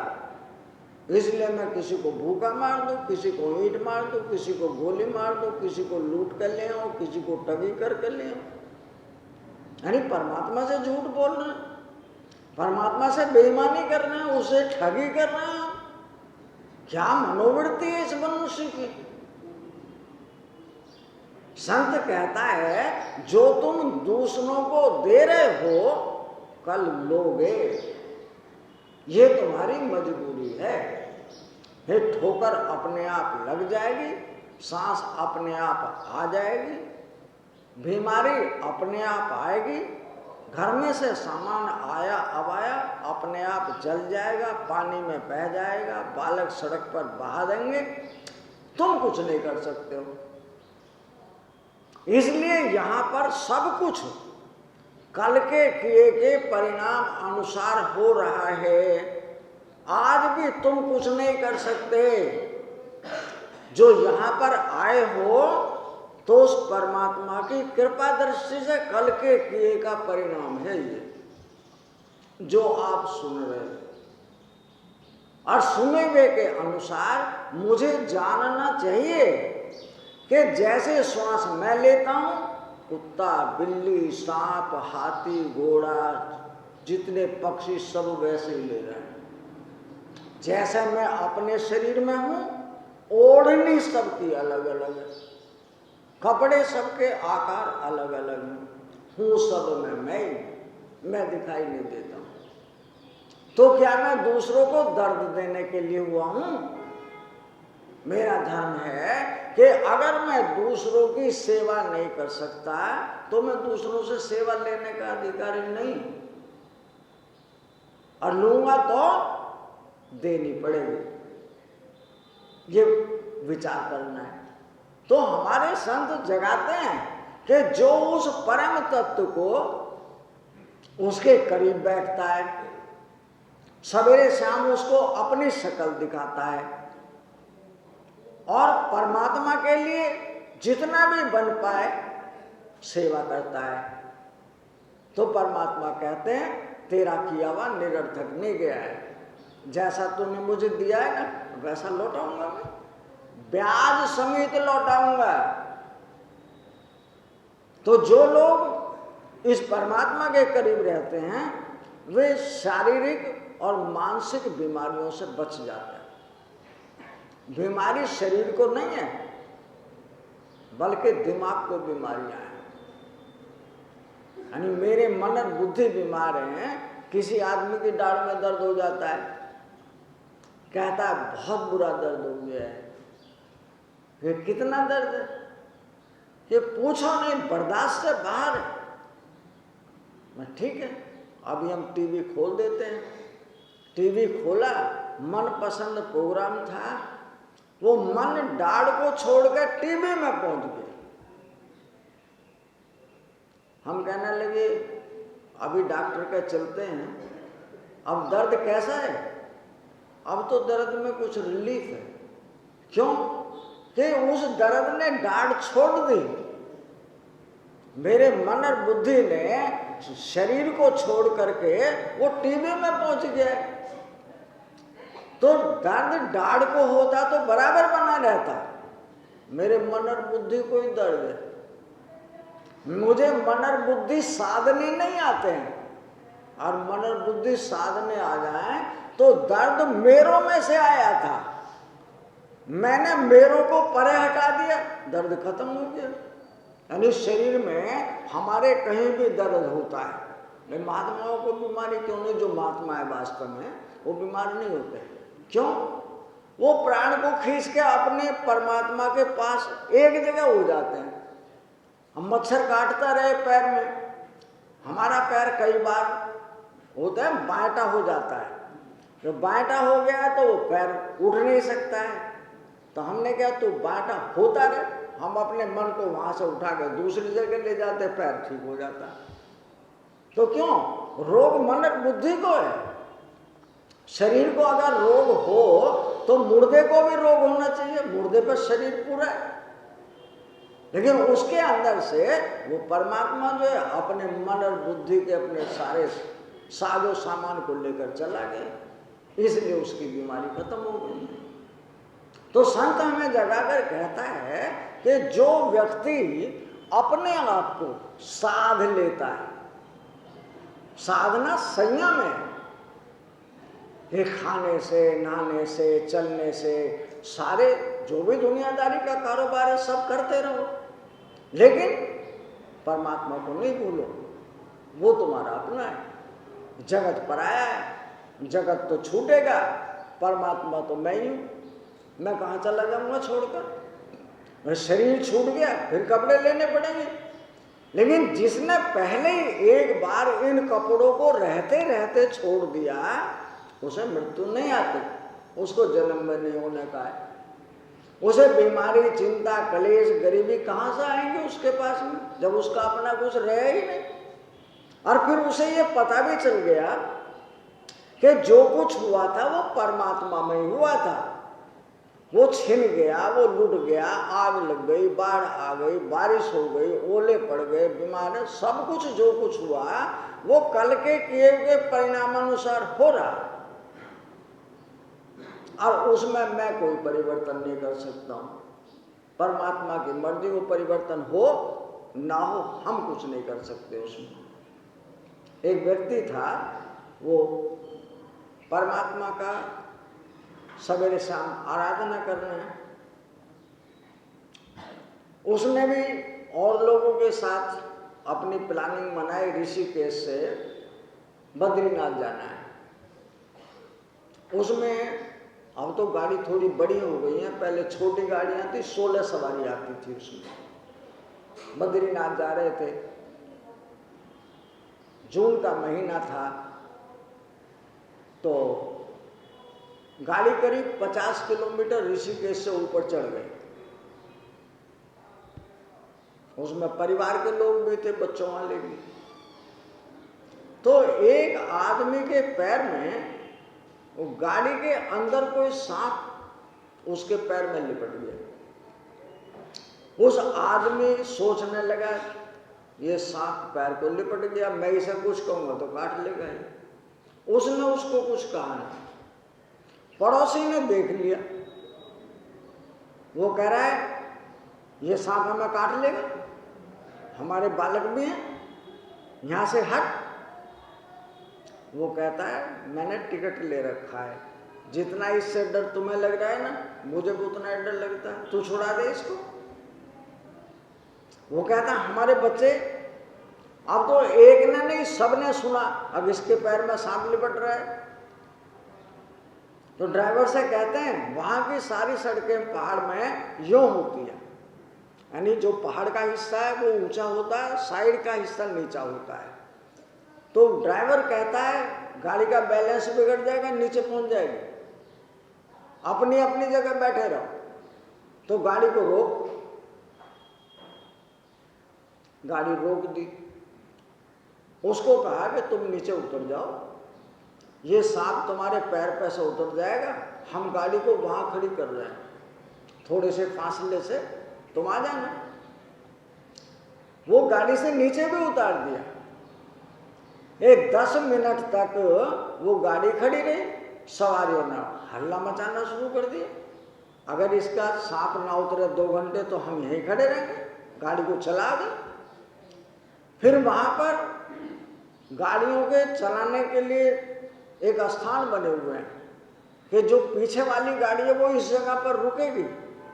इसलिए मैं किसी को भूखा मार दूं, किसी को ईंट मार दूं, किसी को गोली मार दूं, किसी को लूट कर ले आऊं, किसी को ठगी कर ले आऊं। यानी परमात्मा से झूठ बोल रहे हैं, परमात्मा से बेईमानी कर रहे हैं, उसे ठगी कर रहे हैं। क्या मनोवृत्ति है इस मनुष्य की? संत कहता है जो तुम दूसरों को दे रहे हो कल लोगे, ये तुम्हारी मजबूरी है। ये ठोकर अपने आप लग जाएगी, सांस अपने आप आ जाएगी, बीमारी अपने आप आएगी, घर में से सामान आया अब आया अपने आप जल जाएगा, पानी में बह जाएगा, बालक सड़क पर बहा देंगे, तुम कुछ नहीं कर सकते हो। इसलिए यहां पर सब कुछ कल के किए के परिणाम अनुसार हो रहा है। आज भी तुम कुछ नहीं कर सकते। जो यहां पर आए हो तो उस परमात्मा की कृपा दृष्टि से कल के किए का परिणाम है ये जो आप सुन रहे हो। और सुने हुए के अनुसार मुझे जानना चाहिए कि जैसे श्वास मैं लेता हूं, कुत्ता, बिल्ली, सांप, हाथी, घोड़ा, जितने पक्षी सब वैसे ही ले रहे हैं। जैसे मैं अपने शरीर में हूं, ओढ़नी सबकी अलग अलग है, कपड़े सबके आकार अलग अलग हैं, हूं सब में मैं दिखाई नहीं देता हूं। तो क्या मैं दूसरों को दर्द देने के लिए हुआ हूं? मेरा धर्म है कि अगर मैं दूसरों की सेवा नहीं कर सकता तो मैं दूसरों से सेवा लेने का अधिकारी नहीं, और लूंगा तो देनी पड़ेगी। ये विचार करना है। तो हमारे संत जगाते हैं कि जो उस परम तत्व को उसके करीब बैठता है, सवेरे शाम उसको अपनी शक्ल दिखाता है और परमात्मा के लिए जितना भी बन पाए सेवा करता है, तो परमात्मा कहते हैं तेरा किया हुआ निरर्थक नहीं गया है। जैसा तूने मुझे दिया है ना वैसा लौटाऊंगा, मैं ब्याज समेत लौटाऊंगा। तो जो लोग इस परमात्मा के करीब रहते हैं वे शारीरिक और मानसिक बीमारियों से बच जाते हैं। बीमारी शरीर को नहीं है बल्कि दिमाग को बीमारियां हैं। यानी मेरे मन और बुद्धि बीमार हैं। किसी आदमी की दाढ़ में दर्द हो जाता है, कहता है बहुत बुरा दर्द हो गया है। ये कितना दर्द है ये पूछो नहीं, बर्दाश्त से बाहर है। मैं ठीक है, अभी हम टीवी खोल देते हैं। टीवी खोला, मनपसंद प्रोग्राम था, वो मन दाढ़ को छोड़कर टीवी में पहुंच गए। हम कहने लगे अभी डॉक्टर के चलते हैं, अब दर्द कैसा है? अब तो दर्द में कुछ रिलीफ है। क्यों? कि उस दर्द ने दाढ़ छोड़ दी। मेरे मन और बुद्धि ने शरीर को छोड़ करके वो टीवी में पहुंच गया। तो दर्द दाढ़ को होता तो बराबर बना रहता। मेरे मन और बुद्धि को ही दर्द है। मुझे मन और बुद्धि साधने नहीं आते हैं, और मन और बुद्धि साधने आ जाए तो दर्द मेरों में से आया था, मैंने मेरों को परे हटा दिया, दर्द खत्म हो गया। यानी शरीर में हमारे कहीं भी दर्द होता है। महात्माओं को बीमारी क्यों नहीं? जो महात्मा है वास्तव में वो बीमार नहीं होते। क्यों? वो प्राण को खींच के अपने परमात्मा के पास एक जगह हो जाते हैं। हम मच्छर काटता रहे पैर में, हमारा पैर कई बार होता है बांटा हो जाता है। जब बांटा हो गया तो वो पैर उठ नहीं सकता है। तो हमने क्या, तो बांटा होता रहे, हम अपने मन को वहां से उठा कर दूसरी जगह ले जाते, पैर ठीक हो जाता। तो क्यों? रोग मन और बुद्धि को है। शरीर को अगर रोग हो तो मुर्दे को भी रोग होना चाहिए, मुर्दे पर शरीर पूरा है। लेकिन उसके अंदर से वो परमात्मा जो है अपने मन और बुद्धि के अपने सारे साजो सामान को लेकर चला गया, इसलिए उसकी बीमारी खत्म हो गई। तो संत हमें जगाकर कहता है कि जो व्यक्ति अपने आप को साध लेता है, साधना संयम है, ये खाने से, नहाने से, चलने से, सारे जो भी दुनियादारी का कारोबार है सब करते रहो, लेकिन परमात्मा को नहीं भूलो, वो तुम्हारा अपना है। जगत पराया है, जगत तो छूटेगा, परमात्मा तो मैं ही हूं। मैं कहाँ चला जाऊंगा छोड़कर? शरीर छूट गया फिर कपड़े लेने पड़ेंगे। लेकिन जिसने पहले ही एक बार इन कपड़ों को रहते रहते छोड़ दिया उसे मृत्यु नहीं आती, उसको जन्म में नहीं होने का है। उसे बीमारी, चिंता, कलेश, गरीबी कहाँ से आएंगे उसके पास में, जब उसका अपना कुछ रहे ही नहीं। और फिर उसे ये पता भी चल गया कि जो कुछ हुआ था वो परमात्मा में ही हुआ था। वो छिन गया, वो लुट गया, आग लग गई, बाढ़ आ गई, बारिश हो गई, ओले पड़ गए, बीमार, सब कुछ जो कुछ हुआ वो कल के किए हुए परिणामानुसार हो रहा, और उसमें मैं कोई परिवर्तन नहीं कर सकता हूं। परमात्मा की मर्जी, वो परिवर्तन हो ना हो हम कुछ नहीं कर सकते उसमें। एक व्यक्ति था, वो परमात्मा का सवेरे शाम आराधना कर रहे हैं, उसने भी और लोगों के साथ अपनी प्लानिंग बनाई, ऋषिकेश से बद्रीनाथ जाना है। उसमें अब तो गाड़ी थोड़ी बड़ी हो गई है, पहले छोटी गाड़ियां थी, 16 सवारी आती थी उसमें। बद्रीनाथ जा रहे थे, जून का महीना था, तो गाड़ी करीब 50 किलोमीटर ऋषिकेश से ऊपर चढ़ गई। उसमें परिवार के लोग भी थे, बच्चों वाले भी। तो एक आदमी के पैर में, वो गाड़ी के अंदर कोई सांप उसके पैर में लिपट गया। उस आदमी सोचने लगा, ये सांप पैर को लिपट गया, मैं इसे कुछ कहूंगा तो काट लेगा। उसने उसको कुछ कहा नहीं। पड़ोसी ने देख लिया, वो कह रहा है ये सांप हमें काट लेगा, हमारे बालक भी हैं, यहां से हट। वो कहता है मैंने टिकट ले रखा है, जितना इससे डर तुम्हें लग रहा है ना, मुझे भी उतना डर लगता है, तू छुड़ा दे इसको। वो कहता है हमारे बच्चे, अब तो एक ने नहीं सबने सुना, अब इसके पैर में सांप लिपट रहा है। तो ड्राइवर से कहते हैं वहां की सारी सड़कें पहाड़ में यूं होती है, यानी जो पहाड़ का हिस्सा है वो ऊंचा होता है, साइड का हिस्सा नीचा होता है। तो ड्राइवर कहता है गाड़ी का बैलेंस बिगड़ जाएगा, नीचे पहुंच जाएगी, अपनी अपनी जगह बैठे रहो। तो गाड़ी को रोक, गाड़ी रोक दी। उसको कहा कि तुम नीचे उतर जाओ, ये सांप तुम्हारे पैर पे से उतर जाएगा, हम गाड़ी को वहां खड़ी कर रहे हैं, थोड़े से फासले से तुम आ जाना। वो गाड़ी से नीचे भी उतार दिया। एक 10 मिनट तक वो गाड़ी खड़ी रही, सवारियों ने हल्ला मचाना शुरू कर दिया, अगर इसका सांप ना उतरे 2 घंटे तो हम यहीं खड़े रहेंगे। गाड़ी को चला दी। फिर वहां पर गाड़ियों के चलाने के लिए एक स्थान बने हुए हैं कि जो पीछे वाली गाड़ी है वो इस जगह पर रुकेगी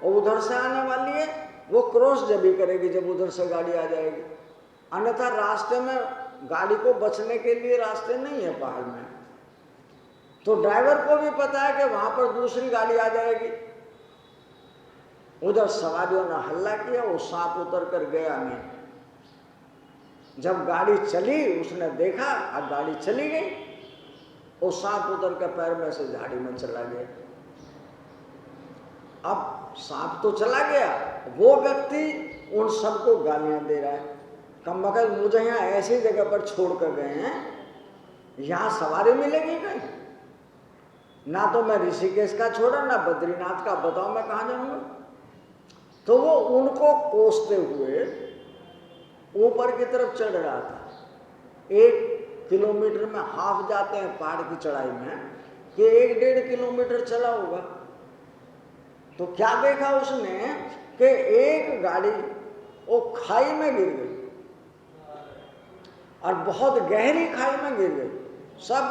और उधर से आने वाली है वो क्रॉस जब ही करेगी जब उधर से गाड़ी आ जाएगी, अन्यथा रास्ते में गाड़ी को बचने के लिए रास्ते नहीं है पहाड़ में। तो ड्राइवर को भी पता है कि वहां पर दूसरी गाड़ी आ जाएगी। उधर सवारियों ने हल्ला किया, वो सांप उतर कर गया नहीं। जब गाड़ी चली उसने देखा, अब गाड़ी चली गई, वो सांप उतर कर पैर में से झाड़ी में चला गया। अब सांप तो चला गया, वो व्यक्ति उन सबको गालियां दे रहा है, कम बकल मुझे यहाँ ऐसी जगह पर छोड़ कर गए हैं, यहाँ सवारी मिलेगी कहीं, ना तो मैं ऋषिकेश का छोड़ा ना बद्रीनाथ का, बताओ मैं कहाँ जाऊंगा। तो वो उनको कोसते हुए ऊपर की तरफ चढ़ रहा था। 1 किलोमीटर में हाफ जाते हैं पहाड़ की चढ़ाई में, कि 1-1.5 किलोमीटर चला होगा। तो क्या देखा उसने कि एक गाड़ी वो खाई में गिर गई, और बहुत गहरी खाई में गिर गई, सब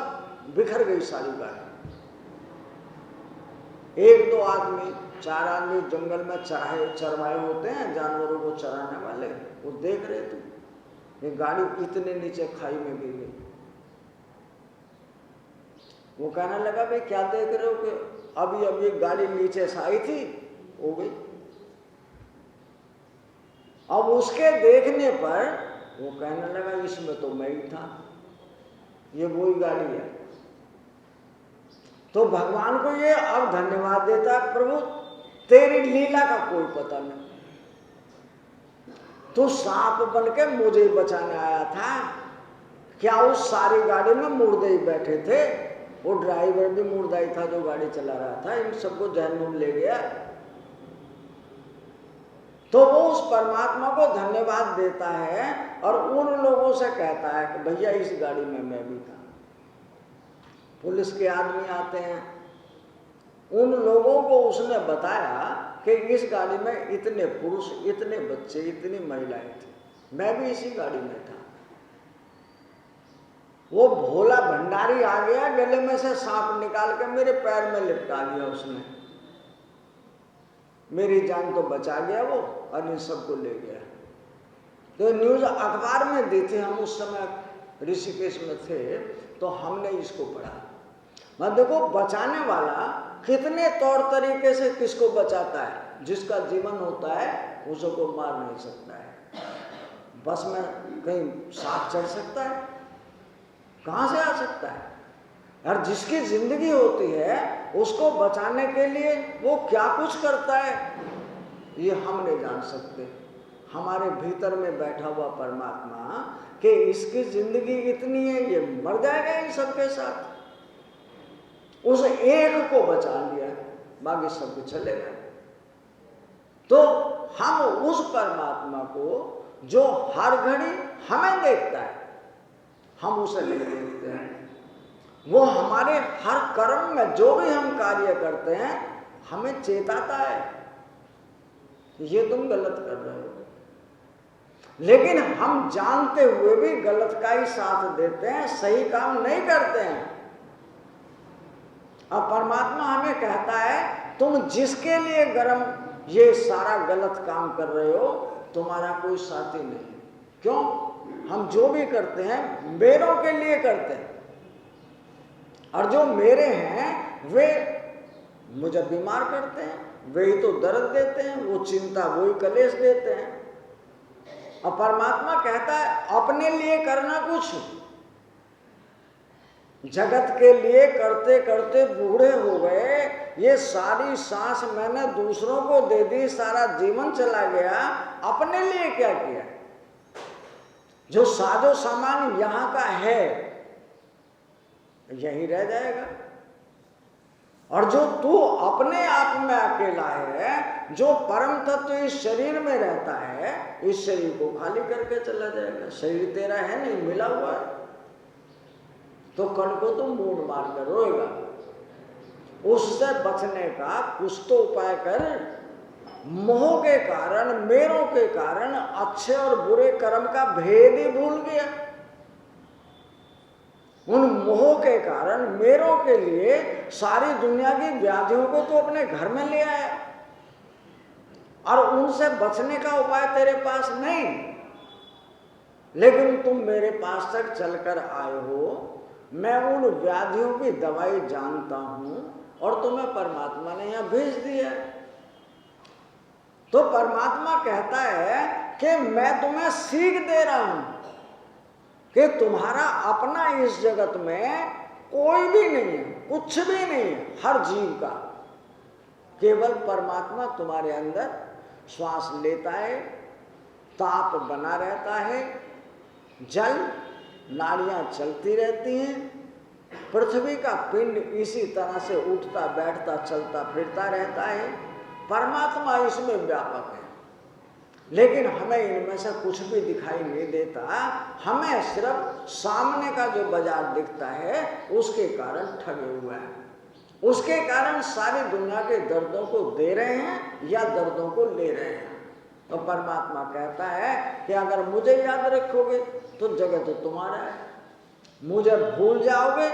बिखर गई सारी गाड़ी। 1-2 आदमी, 4 आदमी जंगल में चरवाहे होते हैं, जानवरों को चराने वाले, वो देख रहे थे ये गाड़ी इतने नीचे खाई में गिर गई। वो कहने लगा भाई क्या देख रहे हो कि अभी गाड़ी नीचे से आई थी, हो गई। अब उसके देखने पर वो कहने लगा इसमें तो मैं ही था, ये वही गाड़ी है। तो भगवान को ये अब धन्यवाद देता, प्रभु तेरी लीला का कोई पता नहीं, तू सांप बन के मुझे ही बचाने आया था। क्या उस सारी गाड़ी में मुर्दे ही बैठे थे, वो ड्राइवर भी मुर्दा ही था जो गाड़ी चला रहा था, इन सबको जहन्नुम ले गया। तो वो उस परमात्मा को धन्यवाद देता है और उन लोगों से कहता है कि भैया इस गाड़ी में मैं भी था। पुलिस के आदमी आते हैं, उन लोगों को उसने बताया कि इस गाड़ी में इतने पुरुष, इतने बच्चे, इतनी महिलाएं थी, मैं भी इसी गाड़ी में था। वो भोला भंडारी आ गया, गले में से सांप निकाल के मेरे पैर में लिपटा दिया उसने। मेरी जान तो बचा गया वो, और इन सबको ले गया। तो न्यूज अखबार में दी थी, हम उस समय ऋषिकेश में थे, तो हमने इसको पढ़ा। मैं देखो, बचाने वाला कितने तौर तरीके से किसको बचाता है। जिसका जीवन होता है उसको मार नहीं सकता है। बस में कहीं सांप चढ़ सकता है? कहां से आ सकता है? और जिसकी जिंदगी होती है उसको बचाने के लिए वो क्या कुछ करता है, ये हम नहीं जान सकते। हमारे भीतर में बैठा हुआ परमात्मा कि इसकी जिंदगी इतनी है, ये मर जाएगा इन सबके साथ, उस एक को बचा लिया, बाकी सब चले गए। तो हम उस परमात्मा को जो हर घड़ी हमें देखता है, हम उसे नहीं देखते हैं। वो हमारे हर कर्म में जो भी हम कार्य करते हैं हमें चेताता है, ये तुम गलत कर रहे हो। लेकिन हम जानते हुए भी गलत का ही साथ देते हैं, सही काम नहीं करते हैं। अब परमात्मा हमें कहता है तुम जिसके लिए गरम ये सारा गलत काम कर रहे हो, तुम्हारा कोई साथी नहीं। क्यों? हम जो भी करते हैं मेरों के लिए करते हैं, और जो मेरे हैं वे मुझे बीमार करते हैं, वे ही तो दर्द देते हैं, वो चिंता, वही कलेश देते हैं। और परमात्मा कहता है अपने लिए करना कुछ, जगत के लिए करते करते बूढ़े हो गए, ये सारी सांस मैंने दूसरों को दे दी, सारा जीवन चला गया, अपने लिए क्या किया? जो साजो सामान यहां का है यही रह जाएगा, और जो तू अपने आप में अकेला है, जो परम तत्व इस शरीर में रहता है, इस शरीर को खाली करके चला जाएगा। शरीर तेरा है नहीं, मिला हुआ है, तो कण को तुम मूड मार कर रोएगा। उससे बचने का कुछ तो उपाय कर। मोह के कारण, मेरों के कारण अच्छे और बुरे कर्म का भेद ही भूल गया। उन मोह के कारण मेरों के लिए सारी दुनिया की व्याधियों को तो अपने घर में ले आया, और उनसे बचने का उपाय तेरे पास नहीं। लेकिन तुम मेरे पास तक चलकर आए हो, मैं उन व्याधियों की दवाई जानता हूं, और तुम्हें परमात्मा ने यहां भेज दिया। तो परमात्मा कहता है कि मैं तुम्हें सीख दे रहा हूं कि तुम्हारा अपना इस जगत में कोई भी नहीं है, कुछ भी नहीं है। हर जीव का केवल परमात्मा तुम्हारे अंदर श्वास लेता है, ताप बना रहता है, जल नाड़ियां चलती रहती हैं, पृथ्वी का पिंड इसी तरह से उठता बैठता चलता फिरता रहता है। परमात्मा इसमें व्यापक है, लेकिन हमें इनमें से कुछ भी दिखाई नहीं देता। हमें सिर्फ सामने का जो बाजार दिखता है उसके कारण ठगे हुए हैं, उसके कारण सारी दुनिया के दर्दों को दे रहे हैं या दर्दों को ले रहे हैं। तो परमात्मा कहता है कि अगर मुझे याद रखोगे तो जगत तुम्हारा है, मुझे भूल जाओगे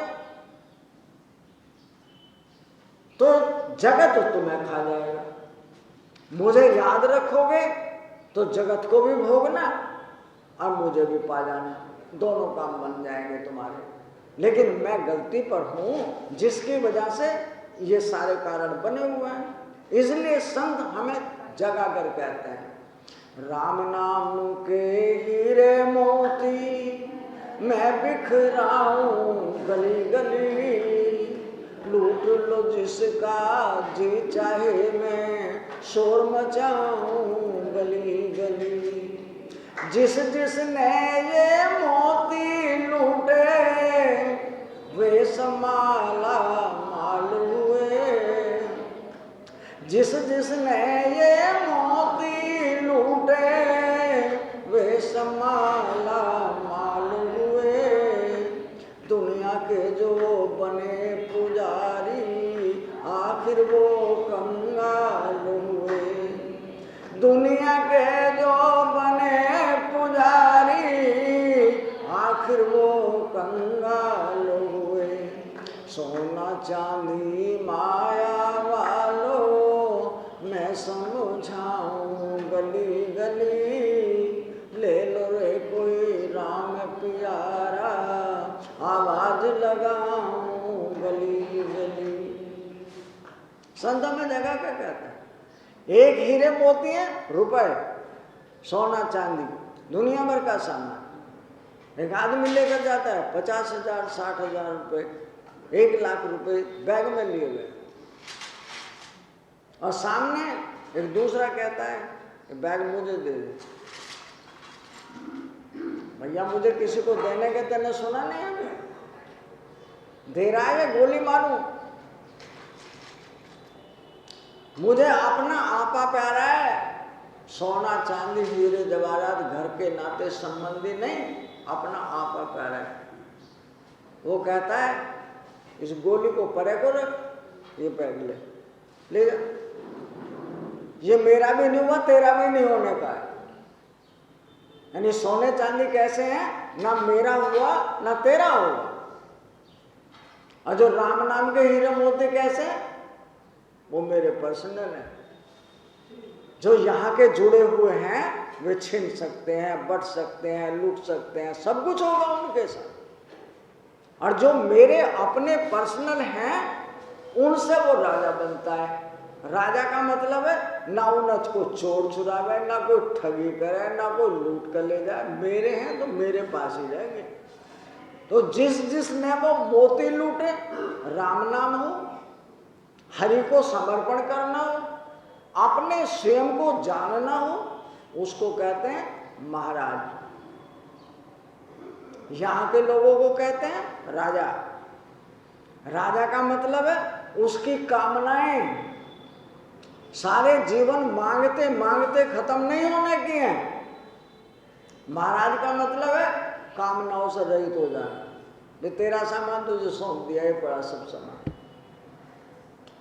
तो जगत तुम्हें खा जाएगा। मुझे याद रखोगे तो जगत को भी भोगना और मुझे भी पा जाना, दोनों काम बन जाएंगे तुम्हारे। लेकिन मैं गलती पर हूं जिसकी वजह से ये सारे कारण बने हुए हैं। इसलिए संत हमें जगा कर कहते हैं, राम नाम के हीरे मोती मैं बिखराऊं गली गली, लूट लो जिसका जी चाहे मैं शोर मचाऊं गली गली। जिस जिसने ये मोती लूटे वे समाला माल हुए, जिस जिसने ये मोती लूटे वे समाला माल हुए। दुनिया के जो बने पुजारी आखिर वो कंगाल हुए। दुनिया के जो बने पुजारी, आखिर वो कंगाल हुए। सोना चांदी माया वालों, मैं समझाऊं गली गली, ले लो रे कोई राम प्यारा, आवाज लगाऊं गली गली। संतों में जगह क्या कहता है? एक हीरे मोती है रुपए, सोना चांदी, दुनिया भर का सामान। एक आदमी लेकर जाता है 50,000 60,000 रुपए, 1,00,000 रुपए बैग में लिए हुए, और सामने एक दूसरा कहता है कि बैग मुझे दे दे। भैया मुझे किसी को देने के तेने सुना नहीं है, दे रहा है गोली मारूं? मुझे अपना आपा प्यारा है। सोना चांदी हीरे जवाहरात घर के नाते संबंधी नहीं, अपना आपा प्यारा है। वो कहता है इस गोली को परे को रख, ये बैग ले जा। ये मेरा भी नहीं हुआ, तेरा भी नहीं होने का है। यानी सोने चांदी कैसे हैं? ना मेरा हुआ ना तेरा होगा। और जो राम नाम के हीरे मोती कैसे? वो मेरे पर्सनल है। जो यहाँ के जुड़े हुए हैं वे छीन सकते हैं, बट सकते हैं, लूट सकते हैं, सब कुछ होगा उनके साथ। और जो मेरे अपने पर्सनल हैं उनसे वो राजा बनता है। राजा का मतलब है ना उनच को चोर चुरावे, ना कोई ठगी करे, ना कोई लूट कर ले जाए। मेरे हैं तो मेरे पास ही रहेंगे। तो जिसने वो मोती लूटे, राम नाम हो, हरि को समर्पण करना हो, अपने स्वयं को जानना हो, उसको कहते हैं महाराज। यहाँ के लोगों को कहते हैं राजा। राजा का मतलब है उसकी कामनाएं सारे जीवन मांगते मांगते खत्म नहीं होने की हैं। महाराज का मतलब है कामनाओं से रहित हो जाना। ये तेरा सामान तुझे सौंप दिया, ये पड़ा सब सामान।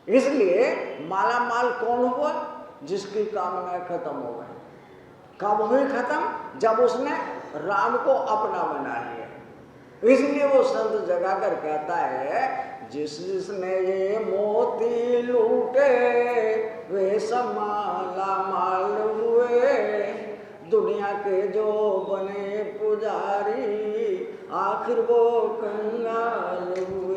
इसलिए माला माल कौन हुआ? जिसकी कामनाएं खत्म हो गई। कब हुई खत्म? जब उसने राम को अपना बना लिया। इसलिए वो संत जगा कर कहता है जिसने ये मोती लूटे वे सब माला माल हुए, दुनिया के जो बने पुजारी आखिर वो कंगाल हुए।